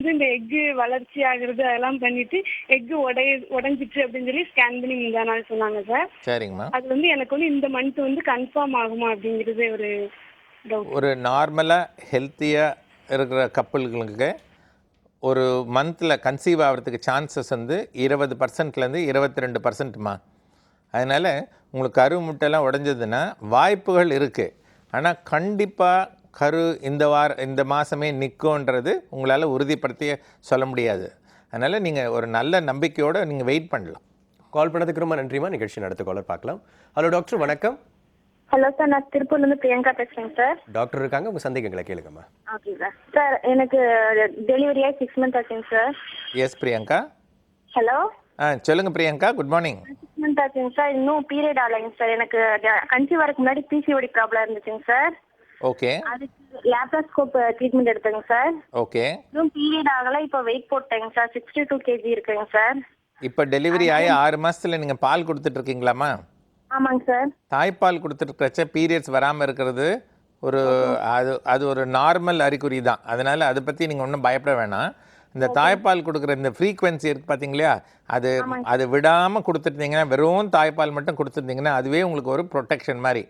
இந்த எக்கு வளர்ச்சி ஆகுறது அதெல்லாம் பண்ணிட்டு எக்கு உடைஞ்சிட்டு அப்படின்னு சொல்லி ஸ்கேன் பண்ணி முந்தா நாள் சொன்னாங்க சார். சரிங்கம்மா. அது எனக்கு இந்த மந்த் கன்ஃபார்ம் ஆகுமா அப்படிங்கிறது ஒரு டவுட். ஒரு நார்மலாக ஹெல்த்தியாக இருக்கிற கப்பல்களுக்கு ஒரு மந்தில் கன்சீவ் ஆகிறதுக்கு சான்சஸ் 20%லேருந்து 22%மா. அதனால் உங்களுக்கு கரு முட்டைலாம் உடஞ்சதுன்னா வாய்ப்புகள் இருக்குது. ஆனால் கண்டிப்பாக கரு இந்த மாதமே நிற்கும்ன்றது உங்களால் உறுதிப்படுத்தி சொல்ல முடியாது. அதனால் நீங்கள் ஒரு நல்ல நம்பிக்கையோடு நீங்கள் வெயிட் பண்ணலாம். கால் பண்ணதுக்கு ரொம்ப நன்றிமா. நிகழ்ச்சி நடத்த காலர் பார்க்கலாம். ஹலோ டாக்டர், வணக்கம். ஹலோ சார், நான் திருப்பூர்லேருந்து பிரியங்கா பேசுகிறேன் சார். டாக்டர் இருக்காங்க, உங்கள் சந்தேகங்களை கேளுங்கம்மா. Okay sir. சார் எனக்கு டெலிவரி ஆகி 6 months ஆச்சுங்க சார். எஸ் பிரியங்கா. ஹலோ சொல்லுங்கள் பிரியங்கா, குட் மார்னிங். 6 months ஆச்சுங்க சார். இன்னும் பீரியட் ஆகலைங்க சார். எனக்கு கன்சீவ் வரக்கு முன்னாடி பிசிஓடி ப்ராப்ளம் இருந்துச்சுங்க சார். ஓகே. அதுக்கு லேப்ராஸ்கோப் ட்ரீட்மெண்ட் எடுத்தேங்க சார். ஓகே. இன்னும் பீரியட் ஆகலை. இப்போ வெயிட் போட்டேங்க சார். 62 kg இருக்குங்க சார். இப்போ டெலிவரி ஆகி 6 மாதத்தில் நீங்கள் பால் கொடுத்துட்ருக்கீங்களாம்மா? ஆமாங்க சார். தாய்ப்பால் கொடுத்துட்ருக்கிறச்ச பீரியட்ஸ் வராமல் இருக்கிறது அது ஒரு நார்மல் அறிகுறி தான். அதனால் அதை பற்றி நீங்கள் ஒன்றும் பயப்பட வேணாம். இந்த தாய்ப்பால் கொடுக்குற இந்த ஃப்ரீக்வன்சி இருக்குது பார்த்தீங்களா, அது விடாமல் கொடுத்துருந்தீங்கன்னா, வெறும் தாய்ப்பால் மட்டும் கொடுத்துருந்தீங்கன்னா அதுவே உங்களுக்கு ஒரு ப்ரொடெக்ஷன் மாதிரி.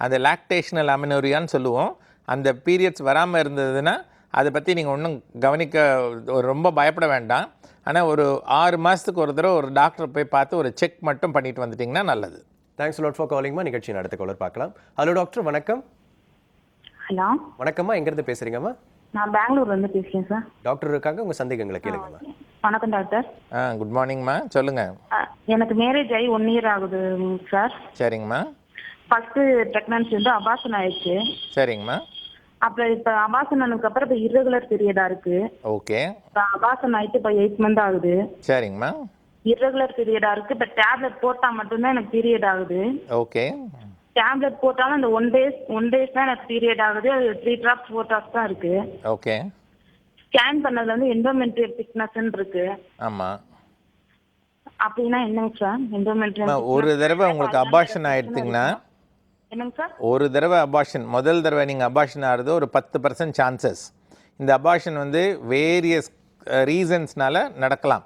அந்த லாக்டேஷனல் அமினோரியான்னு சொல்லுவோம். அந்த பீரியட்ஸ் வராமல் இருந்ததுன்னா அதை பற்றி நீங்கள் ஒன்றும் ரொம்ப பயப்பட வேண்டாம். ஆனால் ஒரு 6 மாதத்துக்கு ஒரு தடவை ஒரு டாக்டரை போய் பார்த்து ஒரு செக் மட்டும் பண்ணிட்டு வந்துட்டிங்கன்னா நல்லது. தேங்க்ஸ் லாட் ஃபார் காலிங்மா. நிகழ்ச்சி நடத்த காலர் பார்க்கலாம். ஹலோ டாக்டர், வணக்கம். ஹலோ வணக்கம்மா, எங்கேருந்து பேசுகிறீங்கம்மா? நான் பெங்களூர்லேருந்து பேசுகிறேன் சார். டாக்டர் இருக்காங்க, உங்கள் சந்தேகங்களை கேளுங்கம்மா. வணக்கம் டாக்டர். குட் மார்னிங்மா, சொல்லுங்கள். எனக்கு மேரேஜ் ஆகி 1 year ஆகுது சார். சரிங்கம்மா. ஃபர்ஸ்ட் பிரெக்னன்சி அபார்ஷன் ஆயிடுச்சு. சரிங்கம்மா. அப்புறம் இப்போ அபார்ஷன் ஆனதுக்கு அப்புறம் இப்போ இர்ரெகுலர் பீரியடா இருக்கு. ஓகே. இப்போ அபார்ஷன் ஆயிட்டு இப்போ 8 months ஆகுது. சரிங்கம்மா. இர்ரெகுலர் பீரியடா இருக்கு. இப்போ டேப்லெட் போட்டா மட்டும்தான் எனக்கு பீரியட் ஆகுது. ஓகே. டேப்லெட் போட்டாலும் இந்த 1 days தான் எனக்கு பீரியட் ஆகுது. அது 3 drops 4 drops தான் இருக்கு. ஓகே. ஸ்கேன் பண்ணதுல எண்டோமெட்ரியல் திக்னஸ் இருக்கு. ஆமாம். அப்படின்னா என்னங்க சார் எண்டோமெட்ரியல்? ஒரு தடவை உங்களுக்கு அபார்ஷன் ஆயிடுச்சிங்கன்னா, என்னங்க சார்? ஒரு தடவை முதல் தடவை நீங்கள் அபார்ஷன் ஆகிறது ஒரு 10% சான்சஸ். இந்த அபார்ஷன் வேரியஸ் ரீசன்ஸ்னால நடக்கலாம்.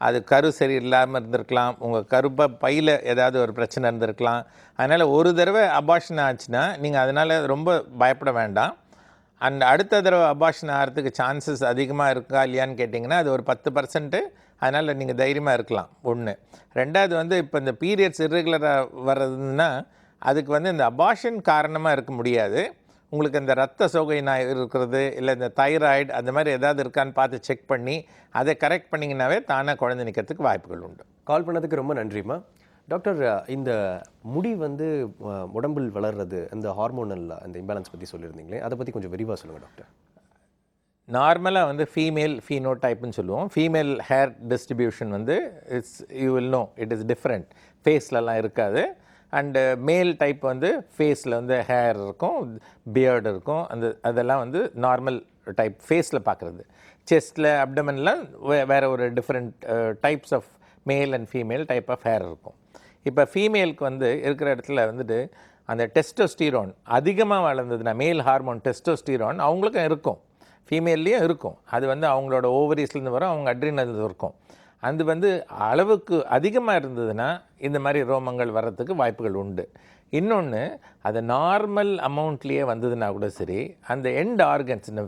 அது கரு சரியில்லாமல் இருந்திருக்கலாம், உங்கள் கருப்பை பையில் ஏதாவது ஒரு பிரச்சனை இருந்திருக்கலாம். அதனால் ஒரு தடவை அபார்ஷன் ஆச்சுன்னா நீங்கள் அதனால் ரொம்ப பயப்பட வேண்டாம். அடுத்த தடவை அபார்ஷன் ஆகிறதுக்கு சான்சஸ் அதிகமாக இருக்கா இல்லையான்னு கேட்டிங்கன்னா அது ஒரு 10%. அதனால் நீங்கள் தைரியமாக இருக்கலாம். 1. 2வது இப்போ இந்த பீரியட்ஸ் இர்ரெகுலராக வர்றதுன்னா அதுக்கு இந்த அபார்ஷன் காரணமாக இருக்க முடியாது. உங்களுக்கு இந்த ரத்த சோகை இருக்கிறது இல்லை இந்த தைராய்டு அந்த மாதிரி ஏதாவது இருக்கான்னு பார்த்து செக் பண்ணி அதை கரெக்ட் பண்ணிங்கன்னாவே தானாக குழந்தை நிற்கிறதுக்கு வாய்ப்புகள் உண்டு. கால் பண்ணதுக்கு ரொம்ப நன்றிம்மா. டாக்டர், இந்த முடி உடம்பில் வளர்றது, இந்த ஹார்மோனல் அந்த இம்பேலன்ஸ் பற்றி சொல்லியிருந்தீங்களே, அதை பற்றி கொஞ்சம் விரிவாக சொல்லுங்கள் டாக்டர். நார்மலாக ஃபீமேல் ஃபீனோடைப்னு சொல்லுவோம். Female hair distribution you will know it is different. ஃபேஸ்லலாம் இருக்காது. அண்டு மேல் டைப் ஃபேஸில் ஹேர் இருக்கும், பியர்டு இருக்கும். அதெல்லாம் நார்மல் டைப் ஃபேஸில் பார்க்குறது. செஸ்ட்டில் அப்டமன்லாம் வேறு ஒரு different types of male and female type of hair இருக்கும். இப்போ ஃபீமேலுக்கு இருக்கிற இடத்துல அந்த டெஸ்டோஸ்டிரோன் அதிகமாக வளர்ந்ததுன்னா, மேல் ஹார்மோன் டெஸ்டோஸ்டிரோன் அவங்களுக்கும் இருக்கும், ஃபீமேல்லையும் இருக்கும். அது அவங்களோட ஓவரிஸ்லேருந்து வரும், அவங்க அட்ரினல் இருக்கும். அது அளவுக்கு அதிகமாக இருந்ததுன்னா இந்த மாதிரி ரோமங்கள் வர்றதுக்கு வாய்ப்புகள் உண்டு. இன்னொன்று, அது நார்மல் அமௌண்ட்லேயே வந்ததுன்னா கூட சரி, அந்த எண்ட் ஆர்கன்ஸ், இந்த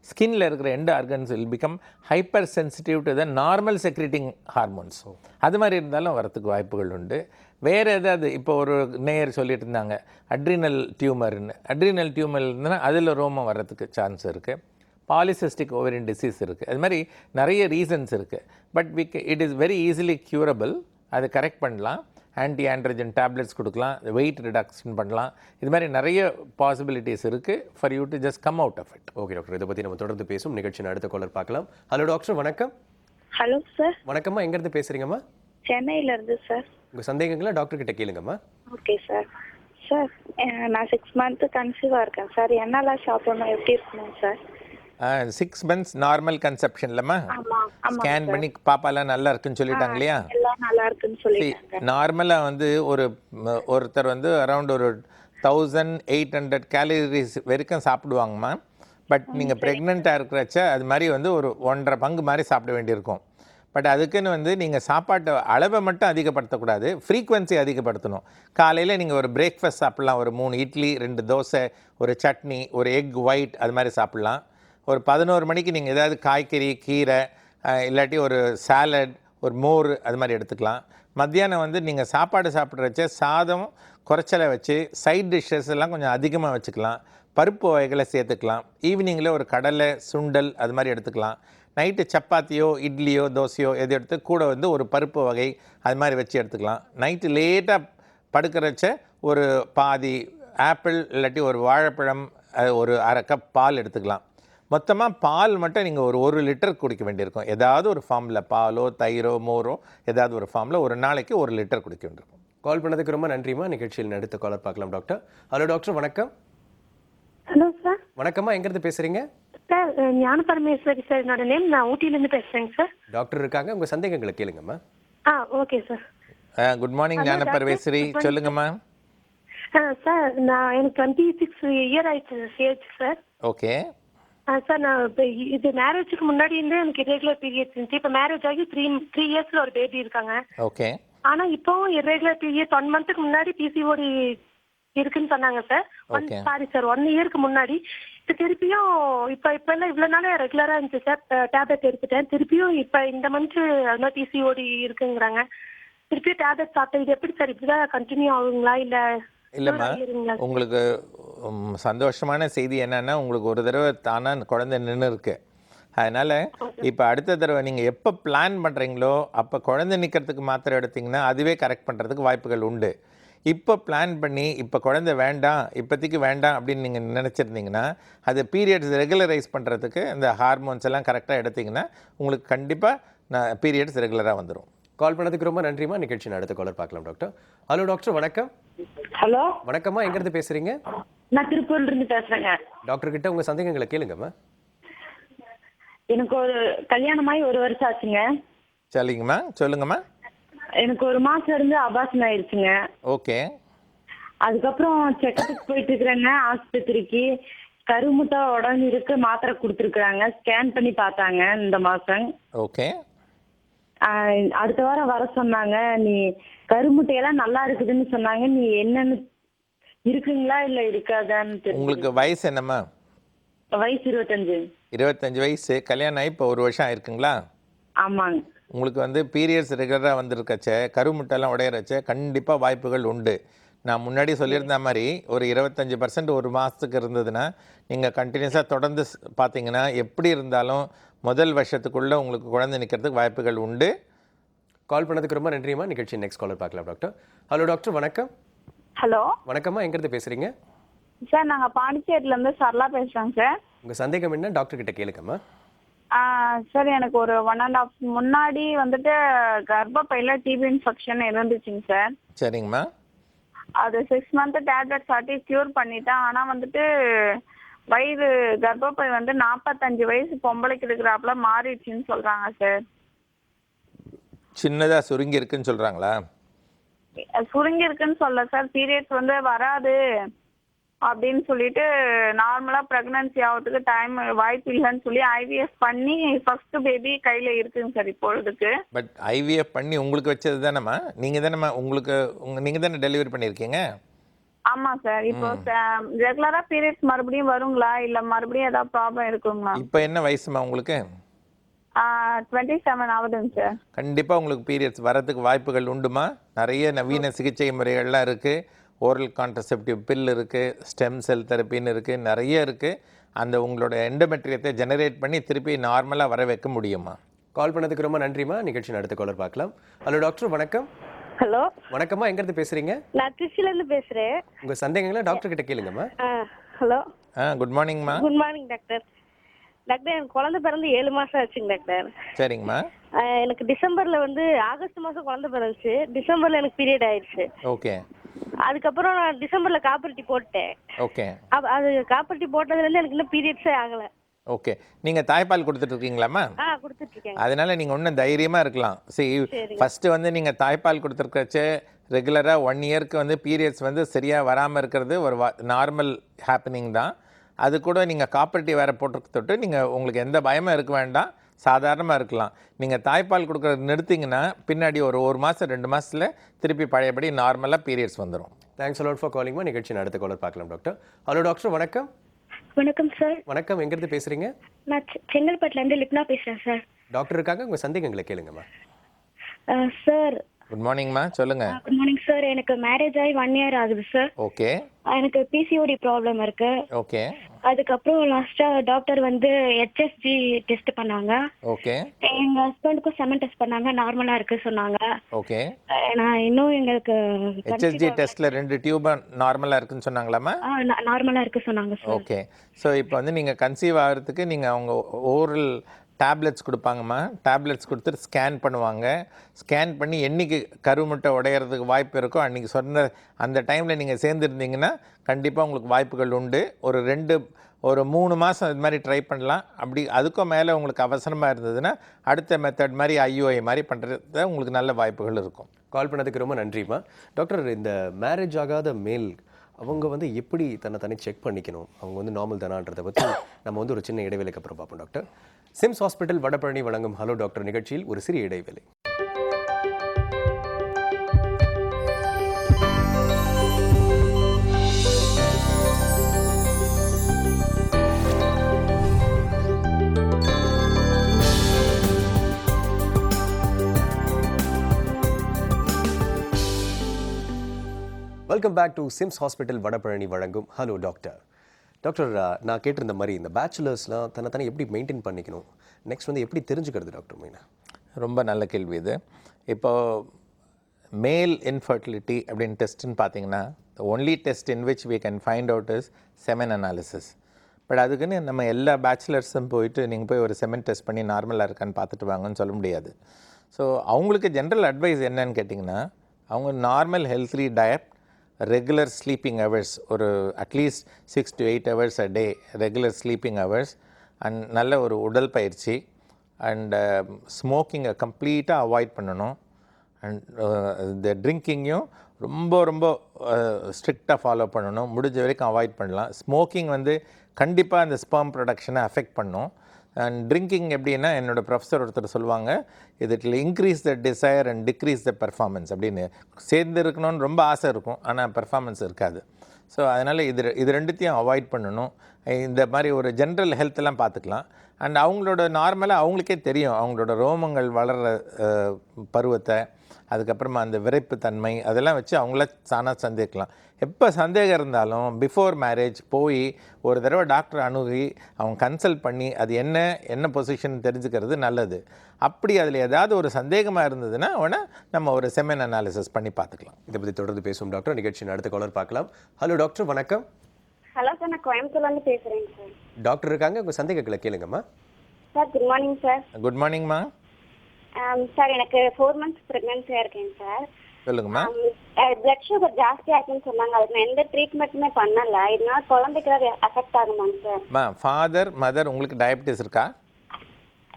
ஸ்கின்னில் இருக்கிற end organs will become hyper sensitive to the normal secreting hormones. அது மாதிரி இருந்தாலும் வரத்துக்கு வாய்ப்புகள் உண்டு. வேறு ஏதாவது இப்போ ஒரு நேயர் சொல்லிட்டு இருந்தாங்க அட்ரினல் டியூமர்னு. அட்ரினல் டியூமர் இருந்ததுன்னா அதில் ரோமம் வர்றதுக்கு சான்ஸ் இருக்குது. பாலிசிஸ்டிக் ஓவரியன் டிசீஸ் இருக்குது. அது மாதிரி நிறைய ரீசன்ஸ் இருக்குது. But it is very easily curable. அதை கரெக்ட் பண்ணலாம். ஆன்டி ஆண்ட்ரஜன் டேப்லெட்ஸ் கொடுக்கலாம், வெயிட் ரிடக்ஷன் பண்ணலாம். இது மாதிரி நிறைய பாசிபிலிட்டிஸ் இருக்குது for you to just come out of it. Okay doctor, இதை பற்றி நம்ம தொடர்ந்து பேசும். நிகழ்ச்சியின் அடுத்த காலர் பார்க்கலாம். ஹலோ டாக்டர், வணக்கம். Hello sir. வணக்கம்மா, எங்கேருந்து பேசுகிறீங்கம்மா? சென்னையிலேருந்து சார். உங்கள் சந்தேகங்களை டாக்டர் கிட்ட கேளுங்கம்மா. Okay sir. சார் நான் 6 months கன்சீவாக இருக்கேன் சார். என்னெல்லாம் சாப்பிடணும், எப்படி இருக்கணும் சார்? 6 months நார்மல் கன்செப்ஷன்லம்மா. ஸ்கேன் பண்ணி பாப்பாலாம் நல்லா இருக்குன்னு சொல்லிட்டாங்க இல்லையா? நல்லா இருக்குன்னு சொல்லிட்டாங்க. நார்மலாக ஒருத்தர் அரௌண்ட் ஒரு 1800 கேலரிஸ் வரைக்கும் சாப்பிடுவாங்கம்மா. பட் நீங்கள் ப்ரெக்னெண்ட்டாக இருக்கிறச்ச அது மாதிரி வந்து ஒரு 1.5 பங்கு மாதிரி சாப்பிட வேண்டியிருக்கும். பட் அதுக்குன்னு வந்து நீங்கள் சாப்பாட்டு அளவை மட்டும் அதிகப்படுத்தக்கூடாது, ஃப்ரீக்வன்சி அதிகப்படுத்தணும். காலையில் நீங்கள் ஒரு பிரேக்ஃபாஸ்ட் சாப்பிட்லாம், ஒரு 3 இட்லி 2 தோசை, ஒரு சட்னி, ஒரு எக் ஒயிட், அது மாதிரி சாப்பிட்லாம். ஒரு 11 மணிக்கு நீங்கள் ஏதாவது காய்கறி, கீரை, இல்லாட்டி ஒரு சாலட், ஒரு மோர், அது மாதிரி எடுத்துக்கலாம். மத்தியானம் வந்து நீங்கள் சாப்பாடு சாப்பிட்றச்ச சாதம் குறைச்சலை வச்சு சைட் டிஷ்ஷஸ் எல்லாம் கொஞ்சம் அதிகமாக வச்சுக்கலாம். பருப்பு வகைகளை சேர்த்துக்கலாம். ஈவினிங்கில் ஒரு கடலை, சுண்டல், அது மாதிரி எடுத்துக்கலாம். நைட்டு சப்பாத்தியோ இட்லியோ தோசையோ எது எடுத்து கூட வந்து ஒரு பருப்பு வகை அது மாதிரி வச்சு எடுத்துக்கலாம். நைட்டு லேட்டாக படுக்கிறச்ச ஒரு பாதி ஆப்பிள் இல்லாட்டி ஒரு வாழைப்பழம், ஒரு 1/2 கப் பால் எடுத்துக்கலாம். மொத்தமாக பால் மட்டும் நீங்கள் ஒரு 1 லிட்டர் குடிக்க வேண்டியிருக்கும். ஏதாவது ஒரு ஃபார்மில் பாலோ தயிரோ மோரோ ஏதாவது ஒரு ஃபார்மில் ஒரு நாளைக்கு 1 லிட்டர் குடிக்க வேண்டியிருக்கும். கால் பண்ணதுக்கு ரொம்ப நன்றிம்மா. நிகழ்ச்சியில் அடுத்த காலர் பார்க்கலாம் டாக்டர். ஹலோ டாக்டர், வணக்கம். Hello sir. வணக்கம்மா, எங்கேருந்து பேசுகிறீங்க? சார் ஞான பரமேஸ்வரி சார் என்னோட நேம். நான் ஊட்டியிலேருந்து பேசுகிறேங்க சார். டாக்டர் இருக்காங்க, உங்கள் சந்தேகங்களை கேளுங்கம்மா. Okay sir. குட் மார்னிங் ஞான பரமேஸ்வரி, சொல்லுங்கம்மா. சார் நான் எனக்கு 26 இயர் ஆயிடுச்சு ஏஜ் சார். ஓகே சார் நான் இப்போ இது மேரேஜுக்கு முன்னாடி இருந்து எனக்கு இரெகுலர் பீரியட்ஸ் இருந்துச்சு. இப்போ மேரேஜ் ஆகி 3 இயர்ஸில் ஒரு பேபி இருக்காங்க. ஓகே. ஆனால் இப்போவும் இரெகுலர் பீரியட் 1 மந்த்துக்கு முன்னாடி பிசிஓடி இருக்குன்னு சொன்னாங்க சார். சாரி சார், 1 இயருக்கு முன்னாடி. இப்போ திருப்பியும் இப்பெல்லாம் இவ்வளோ நாள் ரெகுலராக இருந்துச்சு சார். டேப்லெட் எடுத்துட்டேன். திருப்பியும் இப்போ இந்த மந்த்து அது மாதிரி பிசிஓடி இருக்குங்கிறாங்க. திருப்பியும் டேப்லெட் சாப்பிட்டேன். இது எப்படி சார் இப்படிதான் கண்டினியூ ஆகுங்களா இல்லை? இல்லைம்மா, உங்களுக்கு சந்தோஷமான செய்தி என்னென்னா உங்களுக்கு ஒரு தடவை தானாக குழந்தை நின்று இருக்கு. அதனால் இப்போ அடுத்த தடவை நீங்கள் எப்போ பிளான் பண்ணுறீங்களோ அப்போ குழந்தை நிற்கிறதுக்கு மாத்திரை எடுத்திங்கன்னா அதுவே கரெக்ட் பண்ணுறதுக்கு வாய்ப்புகள் உண்டு. இப்போ பிளான் பண்ணி இப்போ குழந்தை வேண்டாம், இப்போதைக்கு வேண்டாம் அப்படின்னு நீங்கள் நினச்சிருந்தீங்கன்னா அது பீரியட்ஸ் ரெகுலரைஸ் பண்ணுறதுக்கு இந்த ஹார்மோன்ஸ் எல்லாம் கரெக்டாக எடுத்திங்கன்னா உங்களுக்கு கண்டிப்பாக பீரியட்ஸ் ரெகுலராக வந்துடும். கால் பண்ணதுக்கு ரொம்ப நன்றிம்மா. நிகழ்ச்சியின் அடுத்த காலர் பார்க்கலாம் டாக்டர். ஹலோ டாக்டர், வணக்கம். ஹலோ, வணக்கம்மா, எங்கேருந்து பேசுகிறீங்க? நான் திருப்பூர்ல இருந்து பேசுறேங்க. டாக்டர் கிட்ட உங்கள் சந்தேகங்களை கேளுங்கம்மா. எனக்கு ஒரு கல்யாணமாயி 1 வருஷம் ஆச்சுங்க. சரிங்கம்மா, சொல்லுங்கம்மா. எனக்கு 1 மாசம் இருந்து அபார்ஷன் ஆயிடுச்சுங்க. ஓகே. அதுக்கப்புறம் செக்கப்புக்கு போயிட்டு இருக்கிறேங்க ஆஸ்பத்திரிக்கு. கருமுட்டை உடம்பு இருக்கு, மாத்திரை கொடுத்துருக்குறாங்க. ஸ்கேன் பண்ணி பார்த்தாங்க இந்த மாசம். ஓகே. அடுத்த வாரம் வர சொன்னாங்க. நீ கருமுட்டையெல்லாம் நல்லா இருக்குதுன்னு சொன்னாங்க. நீ என்னன்னு இருக்குங்களா இல்ல இருக்காதான்னு. உங்களுக்கு வயசு என்னம்மா? வயசு 25. 25 வயசு. கல்யாணம் ஆகி இப்போ 1 வருஷம் ஆயிருக்குங்களா? ஆமாங்க. உங்களுக்கு வந்து பீரியட்ஸ் ரெகுலராக வந்திருக்கச்ச கருமுட்டெல்லாம் உடையறச்ச கண்டிப்பாக வாய்ப்புகள் உண்டு. நான் முன்னாடி சொல்லியிருந்த மாதிரி ஒரு 25% 1 மாதத்துக்கு இருந்ததுன்னா நீங்கள் கண்டினியூஸாக தொடர்ந்து பார்த்தீங்கன்னா எப்படி இருந்தாலும் முதல் வருஷத்துக்குள்ளே உங்களுக்கு குழந்தை நிற்கிறதுக்கு வாய்ப்புகள் உண்டு. கால் பண்ணதுக்கு ரொம்ப நன்றிம்மா. நிகழ்ச்சி நெக்ஸ்ட் காலர் பார்க்கலாம் டாக்டர். ஹலோ டாக்டர், வணக்கம். ஹலோ வணக்கம்மா, எங்கேருந்து பேசுகிறீங்க? சார், நாங்கள் பாண்டிச்சேரியிலேருந்து சரளா பேசுகிறோங்க சார். உங்கள் சந்தேகம் என்ன டாக்டர் கிட்ட கேளுங்கம்மா. சார், எனக்கு ஒரு 1.5 முன்னாடி வந்துட்டு கர்ப்பப்பையில டிபி இன்ஃபெக்ஷன் இருந்துச்சுங்க சார். சரிங்கம்மா. அது 6 மந்த் டேப்லெட் சாட்டி க்யூர் பண்ணிட்டேன். ஆனால் வந்துட்டு வயிறு கர்ப்பப்பை வந்து 45 வயசு பொம்பளைக்கு இருக்கிறாப்புல மாறிடுச்சுன்னு சொல்கிறாங்க சார். சின்னதாக சுருங்கி இருக்குன்னு சொல்கிறாங்களா? சுருங்கி இருக்குன்னு சொல்ல சார், பீரியட்ஸ் வந்து வராது அப்படின்னு சொல்லிட்டு நார்மலாக ப்ரெக்னன்சி ஆகிறதுக்கு டைம் வாய்ப்பு இல்லைன்னு சொல்லி ஐவிஎஃப் பண்ணி ஃபர்ஸ்ட் பேபி கையில் இருக்குங்க சார் இப்பொழுதுக்கு. பட் ஐவிஎஃப் பண்ணி உங்களுக்கு வச்சது தானேம்மா? நீங்கள் தானேம்மா நீங்கள் தானே டெலிவரி பண்ணியிருக்கீங்க? ஆமாம் சார். இப்போ ரெகுலராக பீரியட்ஸ் மறுபடியும் வருங்களா இல்லை மறுபடியும் ஏதாவது ப்ராப்ளம் இருக்குங்களா? இப்போ என்ன வயசுமா உங்களுக்கு? 27 ஆகுதுங்க சார். கண்டிப்பாக உங்களுக்கு பீரியட்ஸ் வரதுக்கு வாய்ப்புகள் உண்டுமா. நிறைய நவீன சிகிச்சை முறைகள்லாம் இருக்குது. ஓரல் கான்ட்ரசெப்டிவ் பில் இருக்குது, ஸ்டெம் செல் தெரப்பின்னு இருக்குது, நிறைய இருக்குது. அந்த உங்களோட எண்டோமெட்ரியத்தை ஜெனரேட் பண்ணி திருப்பி நார்மலாக வர வைக்க முடியுமா. கால் பண்ணதுக்கு ரொம்ப நன்றிம்மா. நிகழ்ச்சியின் அடுத்த காலர் பார்க்கலாம். ஹலோ டாக்டர், வணக்கம். ஹலோ, வணக்கம்மா, எங்கேருந்து பேசுகிறீங்க? நான் திருச்சியிலேருந்து பேசுகிறேன். உங்கள் சந்தேகங்களை டாக்டர் கிட்ட கேளுங்கம்மா. ஹலோ. குட் மார்னிங்மா. Good morning doctor. டாக்டர், எனக்கு குழந்தை பிறந்து 7 மாதம் ஆச்சுங்க டாக்டர். சரிங்கம்மா. எனக்கு டிசம்பரில் வந்து ஆகஸ்ட் மாதம் குழந்தை பிறந்துச்சு. டிசம்பரில் எனக்கு பீரியட் ஆயிடுச்சு. ஓகே. அதுக்கப்புறம் நான் டிசம்பரில் காப்பர்ட்டி போட்டேன். ஓகே. அது காப்பர்ட்டி போட்டதுலேருந்து எனக்கு இன்னும் பீரியட்ஸே ஆகலை. ஓகே. நீங்கள் தாய்ப்பால் கொடுத்துட்ருக்கீங்களாம்மா? கொடுத்துட்ருக்கேன். அதனால் நீங்கள் இன்னும் தைரியமாக இருக்கலாம். ஃபஸ்ட்டு வந்து நீங்கள் தாய்ப்பால் கொடுத்துருக்கச்சே ரெகுலராக 1 இயருக்கு வந்து பீரியட்ஸ் வந்து சரியாக வராமல் இருக்கிறது ஒரு நார்மல் ஹேப்பனிங் தான். அது கூட நீங்கள் காப்பரேட்டிவ் வேறு போட்டிருக்க தொட்டு நீங்கள் உங்களுக்கு எந்த பயமும் இருக்க வேண்டாம், சாதாரணமாக இருக்கலாம். நீங்கள் தாய்ப்பால் கொடுக்குறது நிறுத்திங்கன்னா பின்னாடி ஒரு மாதம் 2 மாதத்தில் திருப்பி பழையபடி நார்மலாக பீரியட்ஸ் வந்துடும். தேங்க்ஸ் அலாட் ஃபார் காலிங்மா. நிகழ்ச்சியின் அடுத்த காலர் பார்க்கலாம் டாக்டர். ஹலோ டாக்டர், வணக்கம். வணக்கம் சார். வணக்கம், எங்கேருந்து பேசுகிறீங்க? நான் செங்கல்பட்டுலேருந்து லிப்னா பேசுகிறேன் சார். டாக்டர் இருக்காங்க, உங்கள் சந்தேகங்களை கேளுங்கம்மா. சார் குட் மார்னிங்மா, சொல்லுங்கள். Good morning sir. எனக்கு மேரேஜ் ஆகி 1 இயர் ஆகுது சார். ஓகே எனக்கு பிசிஓடி ப்ராப்ளம் இருக்கு. ஓகே அதுக்கப்புறம் லாஸ்ட்டாக டாக்டர் வந்து ஹெச்எஸ்ஜி டெஸ்ட் பண்ணாங்க. ஓகே எங்கள் ஹஸ்பண்டுக்கும் செமன் டெஸ்ட் பண்ணாங்க, நார்மலாக இருக்கு சொன்னாங்க. ஓகே நான் இன்னும் எங்களுக்கு ஹெச்எஸ்ஜி டெஸ்ட்டில் 2 டியூப் நார்மலாக இருக்குன்னு சொன்னாங்களாம்மா? நார்மலாக இருக்கு சொன்னாங்க சார். ஓகே. ஸோ இப்போ வந்து நீங்கள் கன்சீவ் ஆகிறதுக்கு நீங்கள் அவங்க ஓரல் டேப்லெட்ஸ் கொடுப்பாங்கம்மா. டேப்லெட்ஸ் கொடுத்துட்டு ஸ்கேன் பண்ணுவாங்க. ஸ்கேன் பண்ணி என்றைக்கு கருமுட்டை உடையிறதுக்கு வாய்ப்பு இருக்கோ அன்றைக்கி சொன்ன அந்த டைமில் நீங்கள் சேர்ந்துருந்தீங்கன்னா கண்டிப்பாக உங்களுக்கு வாய்ப்புகள் உண்டு. ஒரு 3 மாதம் இது மாதிரி ட்ரை பண்ணலாம். அப்படி அதுக்கும் மேலே உங்களுக்கு அவசரமாக இருந்ததுன்னா அடுத்த மெத்தட் மாதிரி IUI மாதிரி பண்ணுறது உங்களுக்கு நல்ல வாய்ப்புகள் இருக்கும். கால் பண்ணதுக்கு ரொம்ப நன்றிம்மா. டாக்டர், இந்த மேரேஜ் ஆகாத மேல் அவங்க வந்து எப்படி தன்னை செக் பண்ணிக்கணும், அவங்க வந்து நார்மல் தானான்றதை பற்றி நம்ம வந்து ஒரு சின்ன இடைவேளைக்கு அப்புறம் பார்ப்போம் டாக்டர். சிம்ஸ் ஹாஸ்பிட்டல் வடபழனி வழங்கும் ஹலோ டாக்டர் நிகழ்ச்சியில் ஒரு சிறிய இடைவேளை. Welcome back to SIMS hospital Vadapalani வழங்கும் ஹலோ டாக்டர். டாக்டர், நான் கேட்டிருந்த மாதிரி இந்த பேச்சுலர்ஸ்லாம் தன்னை எப்படி மெயின்டைன் பண்ணிக்கணும், நெக்ஸ்ட் வந்து எப்படி தெரிஞ்சுக்கிறது டாக்டர் மெயினாக? ரொம்ப நல்ல கேள்வி இது. இப்போது மேல் இன்ஃபர்டிலிட்டி அப்படின்னு டெஸ்ட்டுன்னு பார்த்தீங்கன்னா only test in which we can find out is semen analysis. But அதுக்குன்னு நம்ம எல்லா பேச்சுலர்ஸும் போயிட்டு நீங்கள் போய் ஒரு செமன் டெஸ்ட் பண்ணி நார்மலாக இருக்கான்னு பார்த்துட்டு வாங்கன்னு சொல்ல முடியாது. ஸோ அவங்களுக்கு ஜென்ரல் அட்வைஸ் என்னன்னு கேட்டிங்கன்னா, அவங்க normal healthy diet, regular sleeping hours, ஒரு at least 6 to 8 hours a day regular sleeping hours, and நல்ல ஒரு உடல் பயிற்சி, அண்ட் ஸ்மோக்கிங்கை கம்ப்ளீட்டாக அவாய்ட் பண்ணணும். அண்ட் இந்த ட்ரிங்கிங்கையும் ரொம்ப ஸ்ட்ரிக்டாக ஃபாலோ பண்ணணும். முடிஞ்ச வரைக்கும் அவாய்ட் பண்ணலாம். ஸ்மோக்கிங் வந்து கண்டிப்பாக அந்த ஸ்பெர்ம் ப்ரொடக்ஷனை அஃபெக்ட் பண்ணும். அண்ட் ட்ரிங்கிங் எப்படின்னா, என்னோடய ப்ரொஃபஸர் ஒருத்தர் சொல்லுவாங்க, இதில் increase the desire and decrease the performance அப்படின்னு. சேர்ந்து இருக்கணும்னு ரொம்ப ஆசை இருக்கும், ஆனால் பெர்ஃபார்மன்ஸ் இருக்காது. ஸோ அதனால் இது ரெண்டுத்தையும் அவாய்ட் பண்ணணும். இந்த மாதிரி ஒரு ஜென்ரல் ஹெல்த்தெல்லாம் பார்த்துக்கலாம். அண்ட் அவங்களோட நார்மலாக அவங்களுக்கே தெரியும் அவங்களோட ரோமங்கள் வளர்கிற பருவத்தை, அதுக்கப்புறமா அந்த விரைப்பு தன்மை, அதெல்லாம் வச்சு அவங்கள தானாக சந்தேகிக்கலாம். எப்போ சந்தேகம் இருந்தாலும் பிஃபோர் மேரேஜ் போய் ஒரு தடவை டாக்டர் அணுகி அவங்க கன்சல்ட் பண்ணி அது என்ன பொசிஷன் தெரிஞ்சுக்கிறது நல்லது. அப்படி அதில் ஏதாவது ஒரு சந்தேகமாக இருந்ததுன்னா உடனே நம்ம ஒரு செமன் அனாலிசிஸ் பண்ணி பார்த்துக்கலாம். இதை பற்றி தொடர்ந்து பேசுவோம் டாக்டர். நிகழ்ச்சியின் அடுத்த காலர் பார்க்கலாம். ஹலோ டாக்டர், வணக்கம். ஹலோ சார், நான் கோயம்புத்தூர்லேருந்து பேசுகிறேங்க சார். டாக்டர் இருக்காங்க, உங்கள் சந்தேகங்களை கேளுங்கம்மா. Sir good morning sir. Good மார்னிங்மா. சார் எனக்கு 4 months ப்ரெக்னென்சியாக இருக்கேங்க சார். சொல்லுங்கம்மா. பிளட் சுகர் ஜாஸ்தி ஆச்சுன்னு சொன்னாங்க. அதுக்கு நான் எந்த ட்ரீட்மெண்ட்டுமே பண்ணல. இதனால குழந்தைக்கு அஃபெக்ட் ஆகுமாங்க சார்? ஃபாதர் மதர் உங்களுக்கு டயபிட்டிஸ் இருக்கா?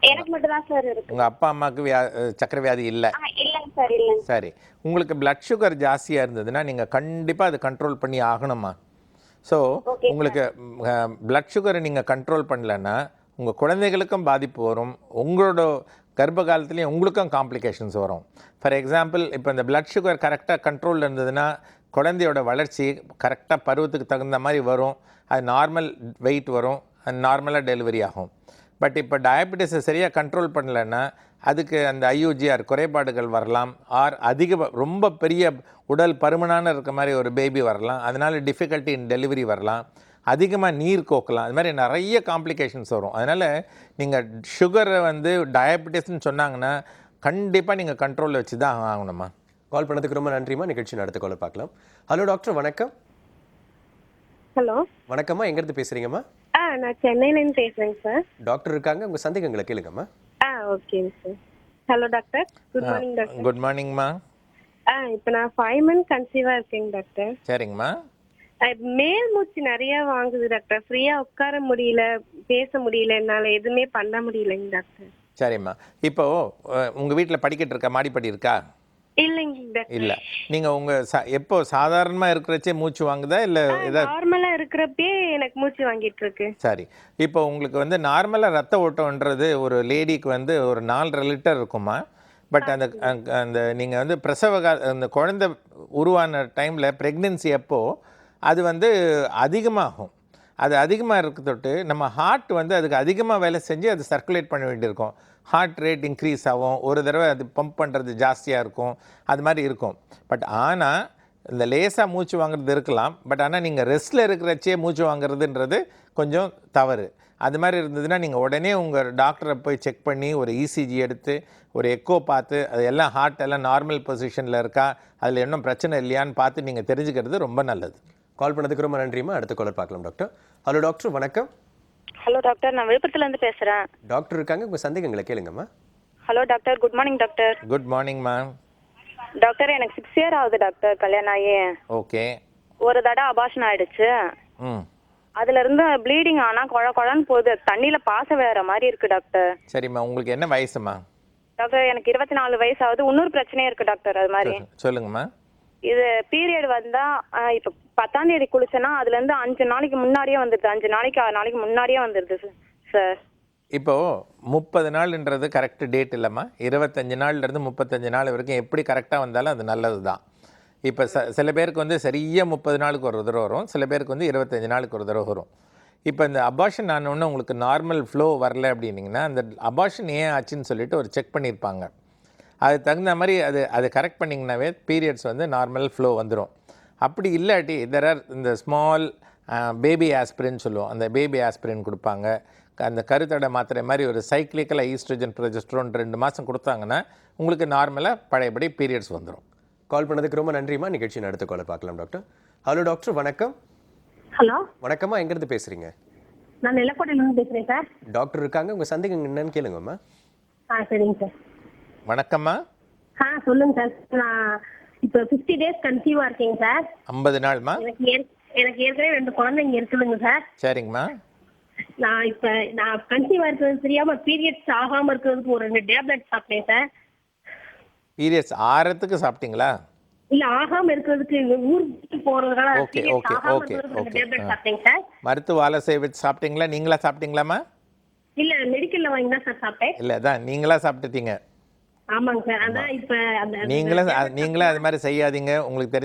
எனக்கு மட்டும் தான் சார் இருக்கு. உங்கள் அப்பா அம்மாவுக்கு சக்கரை வியாதி இல்லை? இல்லைங்க சார், இல்லைங்க. சரி, உங்களுக்கு பிளட் சுகர் ஜாஸ்தியாக இருந்ததுன்னா நீங்கள் கண்டிப்பாக அதை கண்ட்ரோல் பண்ணி ஆகணுமா. ஸோ உங்களுக்கு பிளட் சுகரை நீங்கள் கண்ட்ரோல் பண்ணலைன்னா உங்கள் குழந்தைகளுக்கும் பாதிப்பு வரும், உங்களோட கர்ப்ப காலத்துலேயும் உங்களுக்கும் காம்ப்ளிகேஷன்ஸ் வரும். ஃபார் எக்ஸாம்பிள், இப்போ இந்த பிளட் சுகர் கரெக்டாக கண்ட்ரோலில் இருந்ததுன்னா குழந்தையோட வளர்ச்சி கரெக்டாக பருவத்துக்கு தகுந்த மாதிரி வரும், அது நார்மல் வெயிட் வரும், அது நார்மலாக டெலிவரி ஆகும். பட் இப்போ டயபெட்டிஸை சரியாக கண்ட்ரோல் பண்ணலைன்னா அதுக்கு அந்த IUGR குறைபாடுகள் வரலாம், ஆர் ரொம்ப பெரிய உடல் பருமனான இருக்க மாதிரி ஒரு பேபி வரலாம், அதனால் டிஃபிகல்ட்டி இன் டெலிவரி வரலாம், அதிகமாக நீர் கோக்கலாம், அது மாதிரி நிறைய காம்ப்ளிகேஷன்ஸ் வரும். அதனால் நீங்கள் சுகரை வந்து டயபெட்டிஸ்ன்னு சொன்னாங்கன்னா கண்டிப்பாக நீங்கள் கண்ட்ரோலில் வச்சு தான் ஆகணுமா. கால் பண்ணதுக்கு ரொம்ப நன்றிம்மா. நிகழ்ச்சியின் அடுத்த காலர் பார்க்கலாம். ஹலோ டாக்டர், வணக்கம். ஹலோ வணக்கம்மா, எங்கேருந்து பேசுகிறீங்கம்மா? நான் சென்னையிலேருந்து பேசுகிறேங்க சார். டாக்டர் இருக்காங்க, உங்கள் சந்தேகங்களை கேளுங்கம்மா. ஓகேங்க sir. Hello doctor, good morning doctor. Good மார்னிங்மா. இப்போ நான் 5 months கன்சீவாக இருக்கேங்க டாக்டர். சரிங்கம்மா. மேல் மூச்சு நிறைய வாங்குது டாக்டர். ஃப்ரீயா உட்கார முடியல, பேச முடியல, என்னால எதுவுமே பண்ண முடியலைங்க டாக்டர். சரிம்மா. இப்போ உங்கள் வீட்டில் படிக்கட்டு இருக்கா, மாடிப்படி இருக்கா? இல்லைங்க டாக்டர். இல்லை. நீங்கள் எப்போ சாதாரணமாக இருக்கிறச்சே மூச்சு வாங்குதா இல்லை ஏதாவது நார்மலா இருக்க இருக்கிறப்பே எனக்கு மூச்சு வாங்கிட்டு இருக்கு. சரி, இப்போ உங்களுக்கு வந்து நார்மலாக ரத்த ஓட்டம்ன்றது ஒரு லேடிக்கு வந்து ஒரு 4.5 லிட்டர் இருக்குமா. பட் அந்த அந்த நீங்கள் வந்து அந்த குழந்தை உருவான டைமில் ப்ரெக்னென்சி அப்போ அது வந்து அதிகமாகும். அது அதிகமாக இருக்க தொட்டு நம்ம ஹார்ட் வந்து அதுக்கு அதிகமாக வேலை செஞ்சு அது சர்க்குலேட் பண்ண வேண்டியிருக்கும். ஹார்ட் ரேட் இன்க்ரீஸ் ஆகும், ஒரு தடவை அது பம்ப் பண்ணுறது ஜாஸ்தியாக இருக்கும், அது மாதிரி இருக்கும். பட் ஆனால் இந்த லேசாக மூச்சு வாங்குறது இருக்கலாம். பட் ஆனால் நீங்கள் ரெஸ்ட்டில் இருக்கிறச்சே மூச்சு வாங்குறதுன்றது கொஞ்சம் தவறு. அது மாதிரி இருந்ததுன்னா நீங்கள் உடனே உங்கள் டாக்டரை போய் செக் பண்ணி ஒரு இசிஜி எடுத்து ஒரு எக்கோ பார்த்து அது எல்லாம் ஹார்ட் எல்லாம் நார்மல் பொசிஷனில் இருக்கா, அதில் இன்னும் பிரச்சனை இல்லையான்னு பார்த்து நீங்கள் தெரிஞ்சுக்கிறது ரொம்ப நல்லது. கால் பண்ணதுக்கு ரொம்ப நன்றிம்மா. அடுத்த காலர் பார்க்கலாம் டாக்டர். ஹலோ டாக்டர், வணக்கம். ஹலோ டாக்டர், நான் விழுப்புரத்துலேருந்து பேசுகிறேன். டாக்டர் இருக்காங்க, உங்கள் சந்தேகங்களை கேளுங்கம்மா. Hello doctor, good morning doctor. Good morning ma'am. Doctor, எனக்கு 6 இயர் ஆகுது டாக்டர் கல்யாணம் ஆகி. ஓகே. ஒரு தடவை அபார்ஷன் ஆயிடுச்சு. அதுலேருந்து ப்ளீடிங் ஆனால் குழன்னு போகுது, தண்ணியில் பாச வேற மாதிரி இருக்கு டாக்டர். சரிம்மா, உங்களுக்கு என்ன வயசுமா? டாக்டர், எனக்கு 24 வயசு ஆகுது. இன்னொரு பிரச்சனையே இருக்கு டாக்டர். அது மாதிரி சொல்லுங்கம்மா. இது பீரியட் வந்தால் இப்போ 10ஆம் தேதி குளிச்சேன்னா அதுலேருந்து 5 நாளைக்கு முன்னாடியே வந்துடுது. 5 நாளைக்கு 6 நாளைக்கு முன்னாடியே வந்துடுது சார். இப்போது 30 நாள்ன்றது கரெக்ட் டேட் இல்லைம்மா. 25 நாள்லேருந்து 35 நாள் வரைக்கும் எப்படி கரெக்டாக வந்தாலும் அது நல்லது தான். இப்போ சில பேருக்கு வந்து சரியாக 30 நாளுக்கு ஒரு தடவை வரும், சில பேருக்கு வந்து 25 நாளுக்கு ஒரு தடவை வரும். இப்போ இந்த அபார்ஷன் ஆனோடனே உங்களுக்கு நார்மல் ஃப்ளோ வரல அப்படின்னிங்கன்னா அந்த அபார்ஷன் ஏன் ஆச்சுன்னு சொல்லிட்டு ஒரு செக் பண்ணியிருப்பாங்க. அது தகுந்த மாதிரி அது கரெக்ட் பண்ணிங்கனாவே பீரியட்ஸ் வந்து நார்மல் ஃப்ளோ வந்துடும். அப்படி இல்லாட்டி இந்த ஸ்மால் பேபி ஆஸ்பிரின் சொல்லுவோம், அந்த பேபி ஆஸ்பிரின் கொடுப்பாங்க. அந்த கருத்தடை மாத்திரை மாதிரி ஒரு சைக்ளிக்கல் ஈஸ்ட்ரோஜன் ப்ரொஜெஸ்டரோன் 2 மாதம் கொடுத்தாங்கன்னா உங்களுக்கு நார்மலாக பழையபடி பீரியட்ஸ் வந்துடும். கால் பண்ணதுக்கு ரொம்ப நன்றிம்மா. நிகழ்ச்சியின் அடுத்த காலை பார்க்கலாம் டாக்டர். ஹலோ டாக்டர், வணக்கம். ஹலோ வணக்கம்மா, எங்கேருந்து பேசுகிறீங்க? நான் நெல்லக்கோட்டையிலேருந்து பேசுகிறேன் சார். டாக்டர் இருக்காங்க, உங்கள் சந்தேகம் என்னன்னு கேளுங்கம்மா. சரிங்க சார். வணக்கம்மா. சொல்லுங்க சார். நான் இப்போ 50 டேஸ் கன்சீவாக இருக்கேங்க சார். 50 நாள்மா? எனக்கு ஏற்கனவே 2 குழந்தைங்க இருக்குதுங்க சார். சரிங்கம்மா. நான் கன்சீவாக இருக்கிறது தெரியாமல் பீரியட்ஸ் ஆகாமல் இருக்கிறதுக்கு ஒரு 2 டேப்லெட் சாப்பிட்டேன் சார். பீரியட்ஸ் ஆறதுக்கு சாப்பிட்டீங்களா? இல்ல, ஆகாம இருக்கிறதுக்கு ஊருக்கு போறதுனால okay okay okay okay. Tablet சாப்பிட்டேன் சார். மருத்துவ ஆலோசனை வச்சு சாப்பிட்டீங்களா, நீங்களா சாப்பிட்டீங்களாம்மா? இல்ல, மெடிக்கல்ல வாங்கி தான் சார் சாப்பிட்டேன். இல்லை, அதான் நீங்களா சாப்பிட்டுட்டீங்க. ஆமாங்க சார். அதான் இப்போ நீங்களே அது மாதிரி செய்யாதீங்க. உங்களுக்கு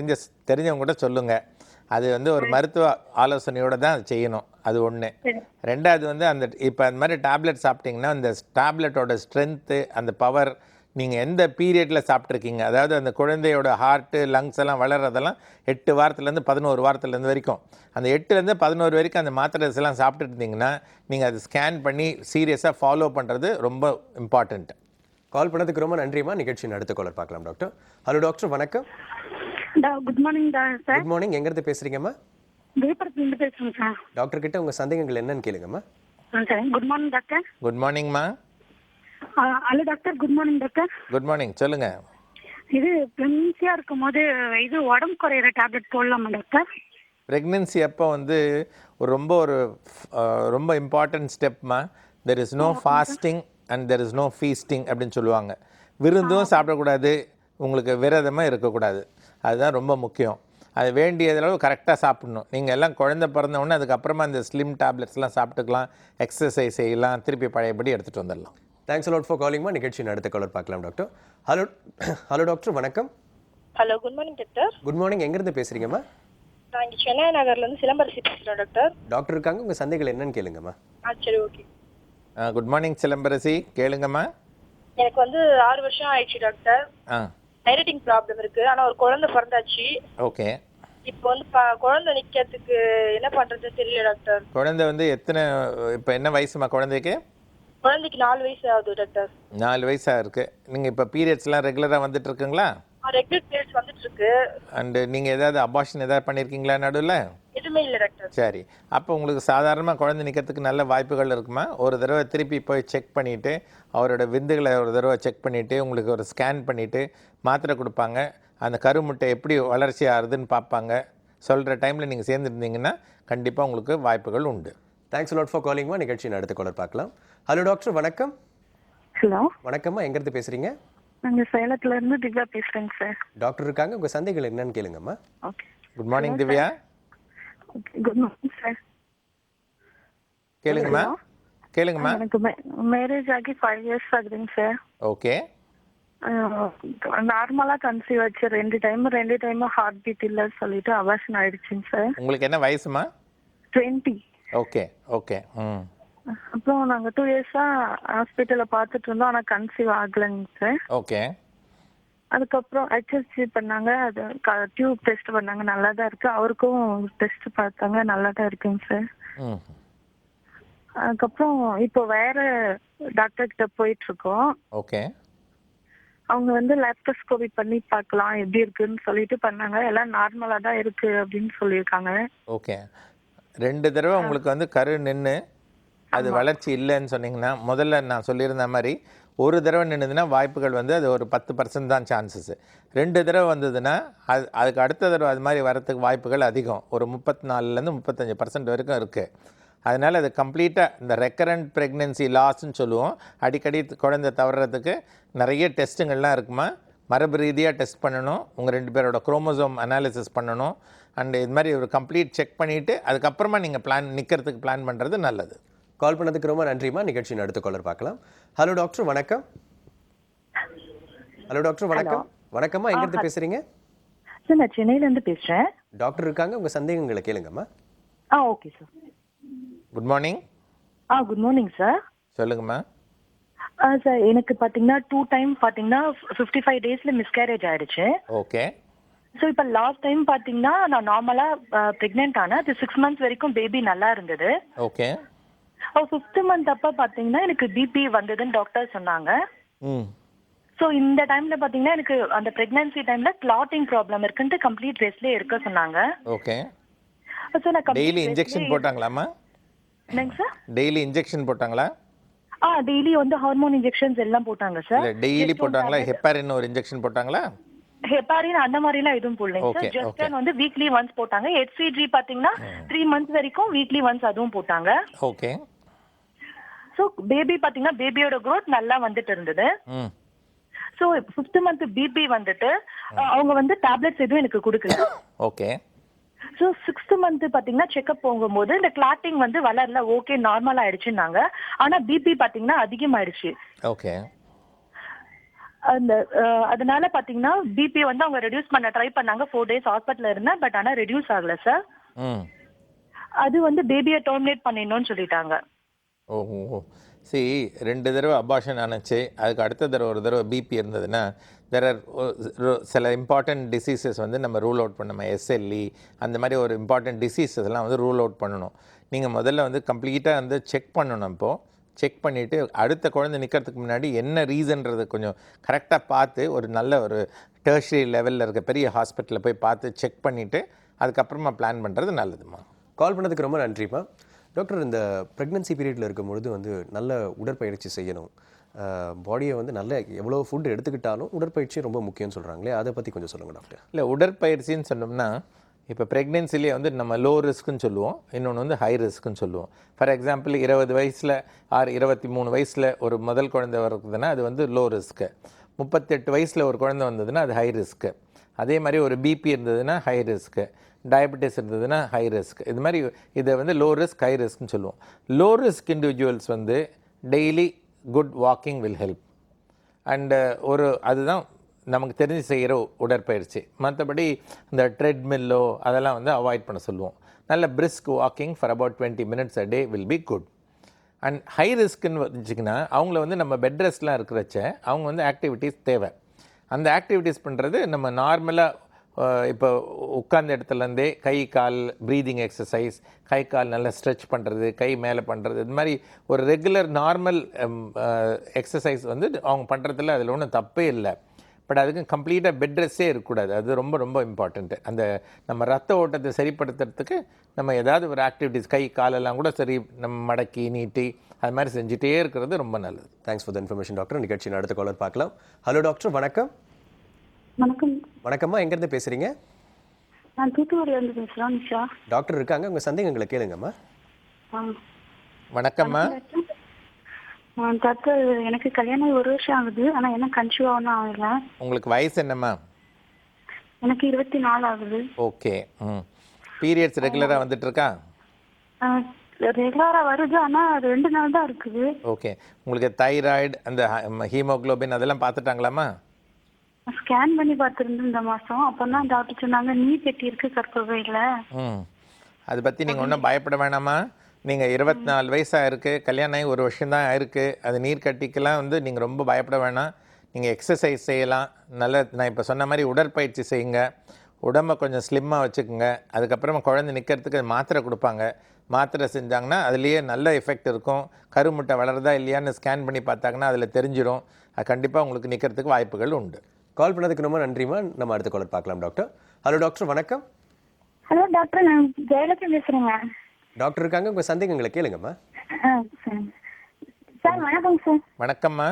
தெரிஞ்சவங்க கூட சொல்லுங்கள். அது வந்து ஒரு மருத்துவ ஆலோசனையோடு தான் அது செய்யணும். அது ஒன்று. ரெண்டாவது வந்து இப்போ அந்த மாதிரி டேப்லெட் சாப்பிட்டிங்கன்னா அந்த டேப்லெட்டோட ஸ்ட்ரென்த்து, அந்த பவர், நீங்கள் எந்த பீரியடில் சாப்பிட்ருக்கீங்க, அதாவது அந்த குழந்தையோட ஹார்ட்டு லங்ஸ் எல்லாம் வளர்கிறதெல்லாம் 8 வாரத்துலேருந்து 11 வாரத்துலேருந்து வரைக்கும், அந்த 8லேருந்து 11 வரைக்கும் அந்த மாத்திரைஸ் எல்லாம் சாப்பிட்டுட்டு இருந்தீங்கன்னா நீங்கள் அதை ஸ்கேன் பண்ணி சீரியஸாக ஃபாலோ பண்ணுறது ரொம்ப இம்பார்ட்டண்ட். கால் பண்ணதுக்கு ரொம்ப நன்றிம்மா. நிகழ்ச்சியின் அடுத்த காலர் பார்க்கலாம் டாக்டர். ஹலோ டாக்டர், வணக்கம். Good morning sir. Good morning, எங்கேருந்து பேசுகிறீங்கம்மா? விழுப்புரத்துலேருந்து பேசுகிறேன் சார். டாக்டர் கிட்ட உங்கள் சந்தேகங்கள் என்னன்னு கேளுங்கம்மா. Good morning doctor. குட் மார்னிங்மா. Hello doctor, good morning doctor. Good morning, சொல்லுங்கள். இது ப்ரெக்னன்சியாக இருக்கும்போது இது உடம்பு குறையிற டேப்லெட் போடலாமா டாக்டர்? ப்ரெக்னென்சி அப்போ வந்து ரொம்ப இம்பார்ட்டன்ட் ஸ்டெப்மா. There is no fasting and there is no feasting அப்படின்னு சொல்லுவாங்க. விருந்தும் சாப்பிடக்கூடாது, உங்களுக்கு விரதமாக இருக்கக்கூடாது. அதுதான் ரொம்ப முக்கியம். அது வேண்டியதளவு கரெக்டாக சாப்பிடணும். நீங்கள் எல்லாம் குழந்தை பிறந்தவுடனே அதுக்கப்புறமா இந்த ஸ்லிம் டேப்லெட்ஸ்லாம் சாப்பிட்டுக்கலாம், எக்ஸசைஸ் செய்யலாம், திருப்பி பழையபடி எடுத்துகிட்டு வந்துடலாம். தேங்க்ஸ் அலாட் ஃபார் காலிங்மா. நிகழ்ச்சியின் அடுத்த காலர் பார்க்கலாம் டாக்டர். ஹலோ டாக்டர், வணக்கம். Hello, good morning doctor. Good morning, எங்கேருந்து பேசுகிறீங்கம்மா? நான் இங்கே சென்னை நகர்லேருந்து சிலம்பரசி பேசுகிறேன் டாக்டர். டாக்டர் இருக்காங்க, உங்கள் சந்தேகங்கள் என்னன்னு கேளுங்கம்மா. சரி, ஓகே. குட் மார்னிங் சிலம்பரசி, கேளுங்கம்மா. எனக்கு வந்து 6 வருஷம் ஆயிடுச்சு டாக்டர். டைரட்டிங் ப்ராப்ளம் இருக்கு, ஆனால் ஒரு குழந்தை பிறந்தாச்சு. ஓகே. இப்போ வந்து குழந்தை நிற்கிறதுக்கு என்ன பண்ணுறது தெரியல டாக்டர். குழந்தை வந்து இப்போ என்ன வயசுமா குழந்தைக்கு? குழந்தைக்கு 4 வயசு ஆகுது டாக்டர். 4 வயசாக இருக்குது. நீங்கள் இப்போ பீரியட்ஸ்லாம் ரெகுலராக வந்துட்டு இருக்குங்களா? ரெகுலர் பீரியட்ஸ் வந்துட்டு இருக்கு. அண்டு நீங்கள் ஏதாவது அபார்ஷன் ஏதாவது பண்ணியிருக்கீங்களா நடுவில்? எதுவுமே இல்லை டாக்டர். சரி, அப்போ உங்களுக்கு சாதாரணமாக குழந்தை நிற்கிறதுக்கு நல்ல வாய்ப்புகள் இருக்குமா? ஒரு தடவை திருப்பி போய் செக் பண்ணிவிட்டு அவரோட விந்துகளை ஒரு தடவை செக் பண்ணிவிட்டு உங்களுக்கு ஒரு ஸ்கேன் பண்ணிவிட்டு மாத்திரை கொடுப்பாங்க. அந்த கருமுட்டை எப்படி வளர்ச்சி ஆகுதுன்னு பார்ப்பாங்க. சொல்கிற டைமில் நீங்கள் சேர்ந்துருந்தீங்கன்னா கண்டிப்பாக உங்களுக்கு வாய்ப்புகள் உண்டு. தேங்க்ஸ் அலாட் ஃபார் காலிங்மா. நிகழ்ச்சியின் அடுத்த காலர் பார்க்கலாம். ஹலோ டாக்டர், வணக்கம். ஹலோ, வணக்கம்மா, எங்கேருந்து பேசுகிறீங்க? நாங்கள் சேலத்துலேருந்து திவ்யா பேசுகிறேங்க சார். டாக்டர் இருக்காங்க, உங்கள் சந்தேகங்கள் என்னன்னு கேளுங்கம்மா. Okay. Good morning Divya. Good morning sir. கேளுங்கம்மா கேளுங்கம்மா. எனக்கு மேரேஜ் ஆகி 5 இயர்ஸ் ஆகுதுங்க சார். ஓகே. நார்மலா கன்சீவ் ஆச்சு. ரெண்டு டைம் ஹார்ட் பீட் இல்ல சொல்லிட்டு அபார்ஷன் ஆயிடுச்சுங்க சார். உங்களுக்கு என்ன வயசுமா? 20. Okay okay. ம். அப்புறம் நாங்க 2 இயர்ஸா ஹாஸ்பிட்டல்ல பார்த்துட்டு இருந்தோம். ஆனா கன்சீவ் ஆகலைங்க சார். ஓகே. அதுக்கப்புறம் HSG பண்ணாங்க, அது டியூப் டெஸ்ட் பண்ணாங்க, நல்லா தான் இருக்கு. அவருக்கும் டெஸ்ட் பார்த்தாங்க, நல்லா தான் இருக்குங்க சார். ம். அதுக்கப்புறம் இப்போ வேற டாக்டர் கிட்ட போயிட்டு இருக்கோம். ஓகே. அவங்க வந்து லேப்டோஸ்கோபி பண்ணி பார்க்கலாம் எப்படி இருக்குன்னு சொல்லிட்டு பண்ணாங்க. எல்லாம் நார்மலா தான் இருக்கு அப்படின்னு சொல்லியிருக்காங்க. ஓகே. 2 தடவை உங்களுக்கு வந்து கரு நின்று அது வளர்ச்சி இல்லைன்னு சொன்னீங்கன்னா, முதல்ல நான் சொல்லியிருந்த மாதிரி ஒரு தடவை நின்றுதுன்னா வாய்ப்புகள் வந்து அது ஒரு 10% தான் சான்சஸ். 2 தடவை வந்ததுன்னா அதுக்கு அடுத்த தடவை அது மாதிரி வரத்துக்கு வாய்ப்புகள் அதிகம். ஒரு 34லேருந்து 35% வரைக்கும் இருக்குது. அதனால் அது கம்ப்ளீட்டாக இந்த ரெக்கரண்ட் ப்ரெக்னென்சி லாஸ்ன்னு சொல்லுவோம். அடிக்கடி குழந்தை தவறுறதுக்கு நிறைய டெஸ்ட்டுங்கள்லாம் இருக்குமா. மரபு ரீதியாக டெஸ்ட் பண்ணணும், உங்கள் 2 பேரோட குரோமோசோம் அனாலிசிஸ் பண்ணணும். அண்ட் இது மாதிரி ஒரு கம்ப்ளீட் செக் பண்ணிவிட்டு அதுக்கப்புறமா நீங்கள் நிற்கிறதுக்கு பிளான் பண்ணுறது நல்லது. கால் பண்ணதுக்கு ரொம்ப நன்றிம்மா. நிகழ்ச்சியின் அடுத்த காலர் பார்க்கலாம். ஹலோ டாக்டர், வணக்கம். ஹலோ டாக்டர், வணக்கம். வணக்கம்மா, எங்கிருந்து பேசுறீங்க? சார் நான் சென்னையில இருந்து பேசுறேன். டாக்டர் இருக்காங்க, உங்க சந்தேகங்களை கேளுங்கம்மா. Okay sir. Good morning. Good morning sir. சொல்லுங்கம்மா. சார் எனக்கு பாத்தீங்கன்னா 2 டைம் பாத்தீங்கன்னா 55 டேஸ்ல மிஸ்கேரேஜ் ஆயிடுச்சு. ஓகே. ஸோ இப்போ லாஸ்ட் டைம் பாத்தீங்கன்னா நான் நார்மலா பிரெக்னென்ட் ஆனேன். அது 6 months வரைக்கும் பேபி நல்லா இருந்தது. ஓகே. 5th month அப்ப பாத்தீங்கன்னா எனக்கு பிபி வந்ததுன்னு டாக்டர் சொன்னாங்க. ம். ஸோ இந்த டைம்ல பாத்தீங்கன்னா எனக்கு அந்த பிரெக்னன்சி டைம்ல கிளாட்டிங் ப்ராப்ளம் இருக்குன்ட்டு கம்ப்ளீட் ரெஸ்ட்லயே இருக்க சொன்னாங்க. ஓகே. ஸோ நான் டெய்லி இன்ஜெக்ஷன் போட்டாங்களாம்மா? என்னங்க சார்? டெய்லி இன்ஜெக்ஷன் போட்டாங்களா? டெய்லி வந்து ஹார்மோன் இன்ஜெக்ஷன்ஸ் எல்லாம் போட்டாங்க சார். டெய்லி போட்டாங்களா? ஹெப்பாரின் ஒரு இன்ஜெக்ஷன் போட்டாங்களா? ஹெப்பாரின் அந்த மாதிரி எல்லாம் எதுவும் போடலைங்க சார். ஜஸ்ட் வந்து வீக்லி ஒன்ஸ் போட்டாங்க. HCG பாத்தீங்கன்னா 3 months வரைக்கும் வீக்லி ஒன்ஸ் அதுவும் போட்டாங்க. ஓகே. ஸோ பேபி பாத்தீங்கன்னா பேபியோட growth நல்லா வந்துட்டு இருந்தது. ஸோ 5th month பிபி வந்துட்டு அவங்க வந்து டேப்லெட்ஸ் எதுவும் எனக்கு கொடுக்கல. ஓகே. ஸோ 6th month பாத்தீங்கன்னா செக்அப் போகும்போது இந்த கிளாட்டிங் வந்து வளரல, ஓகே நார்மல் ஆயிடுச்சுன்னாங்க. ஆனா பிபி பாத்தீங்கன்னா அதிகமாயிடுச்சு. ஓகே. அந்த அதனால பாத்தீங்கன்னா பிபி வந்து அவங்க ரெடியூஸ் பண்ண ட்ரை பண்ணாங்க. 4 days ஹாஸ்பிட்டல்ல இருந்தேன். பட் ஆனா ரெடியூஸ் ஆகல சார். அது வந்து பேபியை டெர்மினேட் பண்ணிடணும்னு சொல்லிட்டாங்க. ஓஹோ. சரி, 2 தடவை அபார்ஷன் ஆனச்சு, அதுக்கு அடுத்த தடவை ஒரு தடவை பிபி இருந்ததுன்னா தெர் ஆர் சில இம்பார்ட்டன்ட் டிசீசஸ் வந்து நம்ம ரூல் அவுட் பண்ணணும். SLE அந்த மாதிரி ஒரு இம்பார்ட்டன்ட் டிசீசஸ் எல்லாம் வந்து ரூல் அவுட் பண்ணணும். நீங்கள் முதல்ல வந்து கம்ப்ளீட்டாக வந்து செக் பண்ணணும். இப்போது செக் பண்ணிவிட்டு அடுத்த குழந்தை நிற்கிறதுக்கு முன்னாடி என்ன ரீசன்றது கொஞ்சம் கரெக்டாக பார்த்து ஒரு நல்ல ஒரு டெர்ஷரி லெவலில் இருக்க பெரிய ஹாஸ்பிட்டலில் போய் பார்த்து செக் பண்ணிவிட்டு அதுக்கப்புறமா பிளான் பண்ணுறது நல்லதுமா. கால் பண்ணதுக்கு ரொம்ப நன்றிம்மா. டாக்டர், இந்த ப்ரெக்னன்சி பீரியடில் இருக்கும்பொழுது வந்து நல்ல உடற்பயிற்சி செய்யணும், பாடியை வந்து நல்ல எவ்வளோ ஃபுட் எடுத்துக்கிட்டாலும் உடற்பயிற்சி ரொம்ப முக்கியம்னு சொல்கிறாங்களே, அதை பற்றி கொஞ்சம் சொல்லுங்கள் டாக்டர். இல்லை, உடற்பயிற்சின்னு சொன்னோம்னா இப்போ ப்ரெக்னென்சிலே வந்து நம்ம லோ ரிஸ்க்குன்னு சொல்லுவோம், இன்னொன்று வந்து ஹை ரிஸ்க்குன்னு சொல்லுவோம். ஃபார் எக்ஸாம்பிள் 20 வயசில் 23 வயசில் ஒரு முதல் குழந்தை வருதுன்னா அது வந்து லோ ரிஸ்க்கு. 38 வயசில் ஒரு குழந்தை வந்ததுன்னா அது ஹை ரிஸ்க்கு. அதே மாதிரி ஒரு பிபி இருந்ததுன்னா ஹை ரிஸ்க்கு, டயபெட்டிஸ் இருந்ததுன்னா ஹை ரிஸ்க். இது மாதிரி இதை வந்து லோ ரிஸ்க் ஹை ரிஸ்க்னு சொல்லுவோம். லோ ரிஸ்க் இண்டிவிஜுவல்ஸ் வந்து daily good walking will help. And அதுதான் நமக்கு தெரிஞ்சு செய்கிற உடற்பயிற்சி. மற்றபடி இந்த ட்ரெட்மில்லோ அதெல்லாம் வந்து அவாய்ட் பண்ண சொல்லுவோம். நல்ல brisk walking for about 20 minutes a day will be good. And high ரிஸ்க்குன்னு வந்துச்சுங்கன்னா அவங்கள வந்து நம்ம பெட் ரெஸ்ட்லாம் இருக்கிறச்ச அவங்க வந்து ஆக்டிவிட்டீஸ் தேவை. அந்த ஆக்டிவிட்டீஸ் பண்ணுறது நம்ம நார்மலாக இப்போ உட்கார்ந்த இடத்துலேருந்தே கை கால் ப்ரீதிங் எக்ஸசைஸ், கை கால் நல்லா ஸ்ட்ரெச் பண்ணுறது, கை மேலே பண்ணுறது, இது மாதிரி ஒரு ரெகுலர் நார்மல் எக்ஸசைஸ் வந்து அவங்க பண்ணுறதுல அதில் ஒன்றும் தப்பே இல்லை. பட் அதுக்கு கம்ப்ளீட்டாக பெட் ரெஸ்ட்டே இருக்கக்கூடாது. அது ரொம்ப ரொம்ப இம்பார்ட்டண்ட்டு. அந்த நம்ம ரத்த ஓட்டத்தை சரிப்படுத்துறதுக்கு நம்ம ஏதாவது ஒரு ஆக்டிவிட்டீஸ் கை காலெல்லாம் கூட சரி நம்ம மடக்கி நீட்டி அது மாதிரி செஞ்சுட்டே இருக்கிறது ரொம்ப நல்லது. Thanks for the information doctor. நிகழ்ச்சியின் அடுத்த காலர் பார்க்கலாம். ஹலோ டாக்டர், வணக்கம். வணக்கம். வணக்கம்மா, எங்கேருந்து பேசுகிறீங்க? நான் தூத்துக்குடியிலேருந்து பேசுகிறேன். நிஷா டாக்டர் இருக்காங்க, உங்கள் சந்தேகங்களை கேளுங்கம்மா. வணக்கம்மா. டாக்டர், எனக்கு கல்யாணம் 1 வருஷம் ஆகுது. ஆனால் என்ன கன்சீவ் ஆகணும் ஆகல. உங்களுக்கு வயசு என்னம்மா? எனக்கு 24 ஆகுது. ஓகே. பீரியட்ஸ் ரெகுலராக வந்துட்டுருக்கா? ரெகுலரா வருது, ஆனா 2 நாள் தான் இருக்குது. ஓகே. உங்களுக்கு தைராய்டு அந்த ஹீமோகுளோபின் அதெல்லாம் பார்த்துட்டாங்களாம்மா? ஸ்கேன் பண்ணி பார்த்துருந்தேன் இந்த மாசம். அப்பதான் டாக்டர் சொன்னாங்க நீர் கட்டி இருக்கு கர்ப்பப்பையில. அதை பற்றி நீங்கள் ஒன்றும் பயப்பட வேணாமா. நீங்கள் 24 வயசாக இருக்குது, கல்யாணம் ஆகி 1 வருஷம் தான் ஆயிருக்கு. அது நீர் கட்டிக்கெல்லாம் வந்து நீங்கள் ரொம்ப பயப்பட வேணாம். நீங்கள் எக்ஸசைஸ் செய்யலாம். நான் இப்போ சொன்ன மாதிரி உடற்பயிற்சி செய்யுங்க. உடம்பை கொஞ்சம் ஸ்லிம்மாக வச்சுக்கோங்க. அதுக்கப்புறமா குழந்தை நிற்கிறதுக்கு மாத்திரை கொடுப்பாங்க. மாத்திரை செஞ்சாங்கன்னா அதுலேயே நல்ல எஃபெக்ட் இருக்கும். கருமுட்டை வளருதா இல்லையான்னு ஸ்கேன் பண்ணி பார்த்தாங்கன்னா அதில் தெரிஞ்சிடும். அது கண்டிப்பாக உங்களுக்கு நிற்கிறதுக்கு வாய்ப்புகள் உண்டு. கால் பண்ணதுக்கு ரொம்ப நன்றிமா. நம்ம அடுத்த காலர் பார்க்கலாம் டாக்டர். ஹலோ டாக்டர், வணக்கம். ஹலோ டாக்டர், நான் ஜெயலட்சுமி பேசுறேங்க. டாக்டர் இருக்காங்க, உங்கள் சந்தேகங்களை கேளுங்கம்மா. சார் வணக்கம் சார். வணக்கம்மா.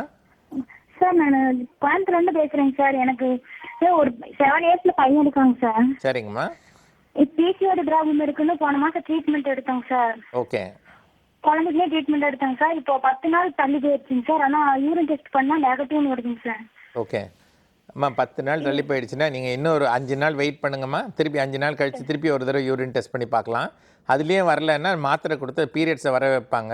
சார் நான் கோயம்புத்தூர்லேருந்து பேசுறேங்க சார். எனக்கு ஒரு 7 இயர்ஸ்ல பையன் இருக்காங்க சார். சரிங்கம்மா. பிசிஓடி ப்ராப்ளம் இருக்குன்னு போன மாசம் ட்ரீட்மெண்ட் எடுத்தோங்க சார். ஓகே. குழந்தைக்குமே ட்ரீட்மெண்ட் எடுத்தாங்க சார். இப்போ 10 நாள் தள்ளி போயிடுச்சுங்க சார். ஆனால் யூரின் டெஸ்ட் பண்ணால் நெகட்டிவ்னு வருதுங்க சார். ஓகே அம்மா, 10 நாள் தள்ளி போயிடுச்சுன்னா நீங்கள் இன்னொரு 5 நாள் வெயிட் பண்ணுங்கம்மா. திருப்பி 5 நாள் கழித்து திருப்பி ஒரு தடவை யூரின் டெஸ்ட் பண்ணி பார்க்கலாம். அதுலேயும் வரலைன்னா மாத்திரை கொடுத்து பீரியட்ஸை வர வைப்பாங்க.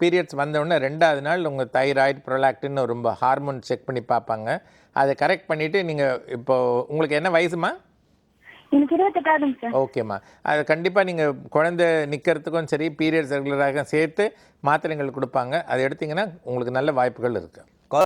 பீரியட்ஸ் வந்தவுடனே 2வது நாள் உங்கள் தைராய்டு ப்ரொலாக்டின்னு ரொம்ப ஹார்மோன் செக் பண்ணி பார்ப்பாங்க. அதை கரெக்ட் பண்ணிவிட்டு நீங்கள் இப்போது உங்களுக்கு என்ன வயசுமா? எனக்கு 28 சார். ஓகேம்மா, அது கண்டிப்பாக நீங்கள் குழந்தை நிற்கிறதுக்கும் சரி பீரியட்ஸ் ரெகுலராக சேர்த்து மாத்திரைகள் கொடுப்பாங்க. அதை எடுத்திங்கன்னா உங்களுக்கு நல்ல வாய்ப்புகள் இருக்குது.